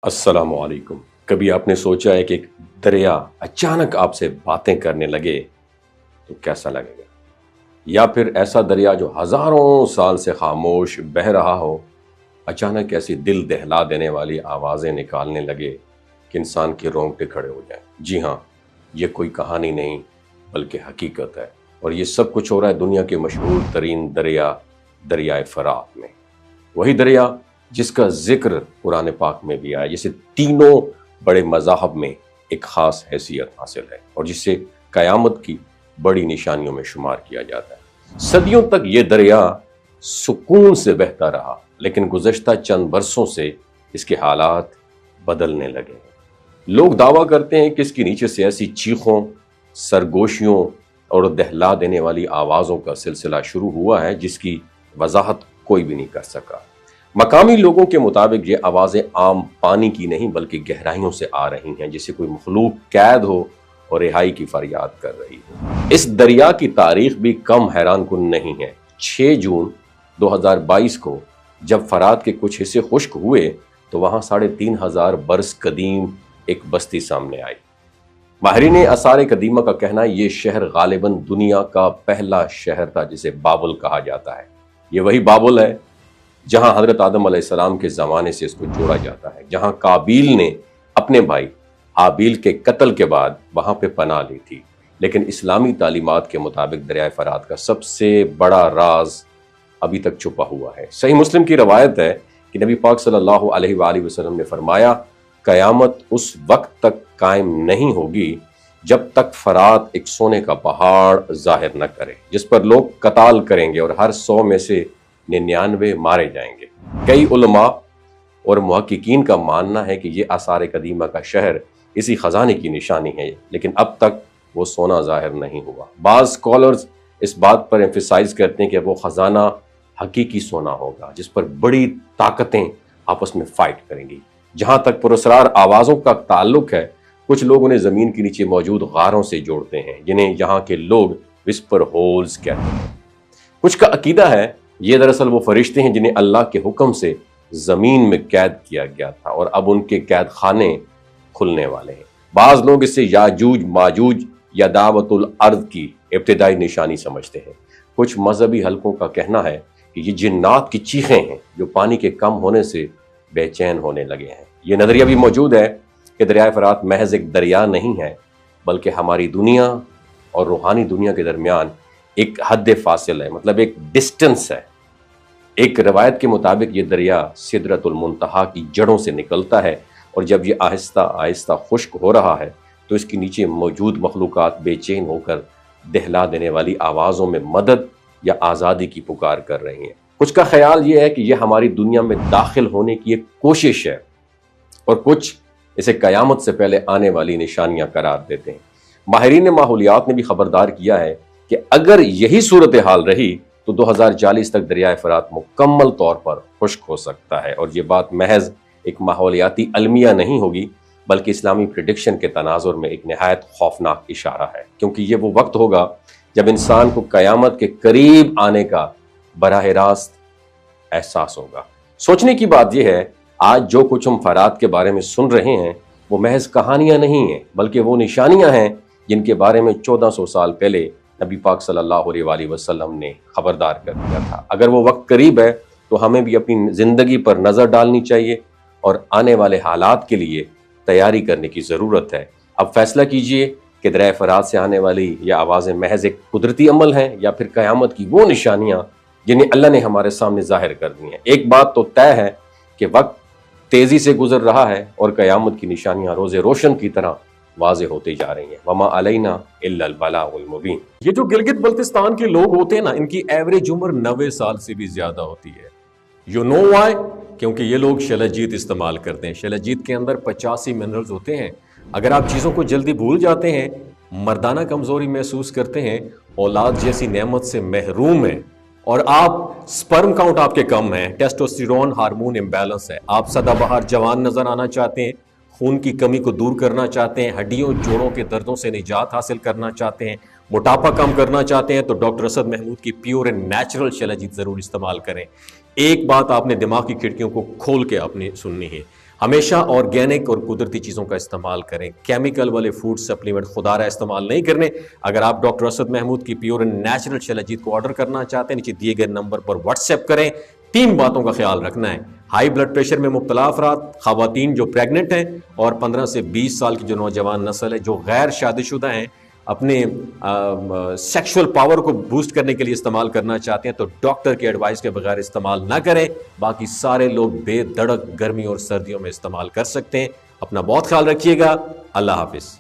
السلام علیکم۔ کبھی آپ نے سوچا ہے کہ ایک دریا اچانک آپ سے باتیں کرنے لگے تو کیسا لگے گا؟ یا پھر ایسا دریا جو ہزاروں سال سے خاموش بہہ رہا ہو اچانک ایسی دل دہلا دینے والی آوازیں نکالنے لگے کہ انسان کے رونگٹے کھڑے ہو جائیں؟ جی ہاں، یہ کوئی کہانی نہیں بلکہ حقیقت ہے، اور یہ سب کچھ ہو رہا ہے دنیا کے مشہور ترین دریائے فرات میں۔ وہی دریا جس کا ذکر قرآن پاک میں بھی آیا، جسے تینوں بڑے مذاہب میں ایک خاص حیثیت حاصل ہے اور جسے قیامت کی بڑی نشانیوں میں شمار کیا جاتا ہے۔ صدیوں تک یہ دریا سکون سے بہتا رہا، لیکن گزشتہ چند برسوں سے اس کے حالات بدلنے لگے ہیں۔ لوگ دعویٰ کرتے ہیں کہ اس کے نیچے سے ایسی چیخوں، سرگوشیوں اور دہلا دینے والی آوازوں کا سلسلہ شروع ہوا ہے جس کی وضاحت کوئی بھی نہیں کر سکا۔ مقامی لوگوں کے مطابق یہ آوازیں عام پانی کی نہیں بلکہ گہرائیوں سے آ رہی ہیں، جیسے کوئی مخلوق قید ہو اور رہائی کی فریاد کر رہی ہو۔ اس دریا کی تاریخ بھی کم حیران کن نہیں ہے۔ 6 جون 2022 کو جب فرات کے کچھ حصے خشک ہوئے تو وہاں 3500 برس قدیم ایک بستی سامنے آئی۔ ماہرین آثار قدیمہ کا کہنا ہے یہ شہر غالباً دنیا کا پہلا شہر تھا جسے بابل کہا جاتا ہے۔ یہ وہی بابل ہے جہاں حضرت آدم علیہ السلام کے زمانے سے اس کو جوڑا جاتا ہے، جہاں قابیل نے اپنے بھائی حابیل کے قتل کے بعد وہاں پہ پناہ لی تھی۔ لیکن اسلامی تعلیمات کے مطابق دریائے فرات کا سب سے بڑا راز ابھی تک چھپا ہوا ہے۔ صحیح مسلم کی روایت ہے کہ نبی پاک صلی اللہ علیہ وآلہ وسلم نے فرمایا، قیامت اس وقت تک قائم نہیں ہوگی جب تک فرات ایک سونے کا پہاڑ ظاہر نہ کرے جس پر لوگ قتال کریں گے اور ہر 100 میں سے 99 مارے جائیں گے۔ کئی علماء اور محققین کا ماننا ہے کہ یہ آثار قدیمہ کا شہر اسی خزانے کی نشانی ہے، لیکن اب تک وہ سونا ظاہر نہیں ہوا۔ بعض اسکالرز اس بات پر ایمفیسائز کرتے ہیں کہ وہ خزانہ حقیقی سونا ہوگا جس پر بڑی طاقتیں آپس میں فائٹ کریں گی۔ جہاں تک پراسرار آوازوں کا تعلق ہے، کچھ لوگ انہیں زمین کے نیچے موجود غاروں سے جوڑتے ہیں جنہیں یہاں کے لوگ وسپر ہولز کہتے ہیں۔ کچھ کا عقیدہ ہے یہ دراصل وہ فرشتے ہیں جنہیں اللہ کے حکم سے زمین میں قید کیا گیا تھا اور اب ان کے قید خانے کھلنے والے ہیں۔ بعض لوگ اسے یاجوج ماجوج یا دعوت الارض کی ابتدائی نشانی سمجھتے ہیں۔ کچھ مذہبی حلقوں کا کہنا ہے کہ یہ جنات کی چیخیں ہیں جو پانی کے کم ہونے سے بے چین ہونے لگے ہیں۔ یہ نظریہ بھی موجود ہے کہ دریائے فرات محض ایک دریا نہیں ہے بلکہ ہماری دنیا اور روحانی دنیا کے درمیان ایک حد فاصل ہے، مطلب ایک ڈسٹنس ہے۔ ایک روایت کے مطابق یہ دریا سدرۃ المنتہا کی جڑوں سے نکلتا ہے اور جب یہ آہستہ آہستہ خشک ہو رہا ہے تو اس کے نیچے موجود مخلوقات بے چین ہو کر دہلا دینے والی آوازوں میں مدد یا آزادی کی پکار کر رہی ہیں۔ کچھ کا خیال یہ ہے کہ یہ ہماری دنیا میں داخل ہونے کی ایک کوشش ہے اور کچھ اسے قیامت سے پہلے آنے والی نشانیاں قرار دیتے ہیں۔ ماہرین ماحولیات نے بھی خبردار کیا ہے کہ اگر یہی صورتحال رہی تو 2040 تک دریائے فرات مکمل طور پر خشک ہو سکتا ہے، اور یہ بات محض ایک ماحولیاتی المیہ نہیں ہوگی بلکہ اسلامی پریڈکشن کے تناظر میں ایک نہایت خوفناک اشارہ ہے، کیونکہ یہ وہ وقت ہوگا جب انسان کو قیامت کے قریب آنے کا براہ راست احساس ہوگا۔ سوچنے کی بات یہ ہے، آج جو کچھ ہم فرات کے بارے میں سن رہے ہیں وہ محض کہانیاں نہیں ہیں بلکہ وہ نشانیاں ہیں جن کے بارے میں 1400 سال پہلے نبی پاک صلی اللہ علیہ وآلہ وسلم نے خبردار کر دیا تھا۔ اگر وہ وقت قریب ہے تو ہمیں بھی اپنی زندگی پر نظر ڈالنی چاہیے اور آنے والے حالات کے لیے تیاری کرنے کی ضرورت ہے۔ اب فیصلہ کیجئے کہ دریائے فرات سے آنے والی یہ آوازیں محض ایک قدرتی عمل ہیں یا پھر قیامت کی وہ نشانیاں جنہیں اللہ نے ہمارے سامنے ظاہر کر دی ہیں۔ ایک بات تو طے ہے کہ وقت تیزی سے گزر رہا ہے اور قیامت کی نشانیاں روز روشن کی طرح واضح ہوتے جا رہی ہیں۔ وما علینا الا البلاغ المبین۔ یہ جو گلگت بلتستان کے لوگ ہوتے ہیں نا، ان کی ایوریج عمر 90 سال سے بھی زیادہ ہوتی ہے۔ You know why? کیونکہ یہ لوگ شلجیت استعمال کرتے ہیں۔ شلجیت کے اندر 85 منرلز ہوتے ہیں۔ اگر آپ چیزوں کو جلدی بھول جاتے ہیں، مردانہ کمزوری محسوس کرتے ہیں، اولاد جیسی نعمت سے محروم ہیں، اور آپ سپرم کاؤنٹ آپ کے کم ہیں، ٹیسٹوسٹیرون ہارمون امبیلنس ہے، آپ سدا بہار جوان نظر آنا چاہتے ہیں، خون کی کمی کو دور کرنا چاہتے ہیں، ہڈیوں جوڑوں کے دردوں سے نجات حاصل کرنا چاہتے ہیں، موٹاپا کم کرنا چاہتے ہیں، تو ڈاکٹر اسد محمود کی پیور اینڈ نیچرل شلجیت ضرور استعمال کریں۔ ایک بات آپ نے دماغ کی کھڑکیوں کو کھول کے اپنی سننی ہے، ہمیشہ آرگینک اور قدرتی چیزوں کا استعمال کریں، کیمیکل والے فوڈ سپلیمنٹ خدا رہا استعمال نہیں کرنے۔ اگر آپ ڈاکٹر اسد محمود کی پیور اینڈ نیچرل شیلاجیت کو آرڈر کرنا چاہتے ہیں، نیچے دیے گئے نمبر پر واٹس ایپ کریں۔ 3 باتوں کا خیال رکھنا ہے: ہائی بلڈ پریشر میں مبتلا افراد، خواتین جو پریگننٹ ہیں، اور 15 سے 20 سال کی جو نوجوان نسل ہے جو غیر شادی شدہ ہیں، اپنے سیکشول پاور کو بوسٹ کرنے کے لیے استعمال کرنا چاہتے ہیں تو ڈاکٹر کے ایڈوائس کے بغیر استعمال نہ کریں۔ باقی سارے لوگ بے دھڑک گرمی اور سردیوں میں استعمال کر سکتے ہیں۔ اپنا بہت خیال رکھیے گا۔ اللہ حافظ۔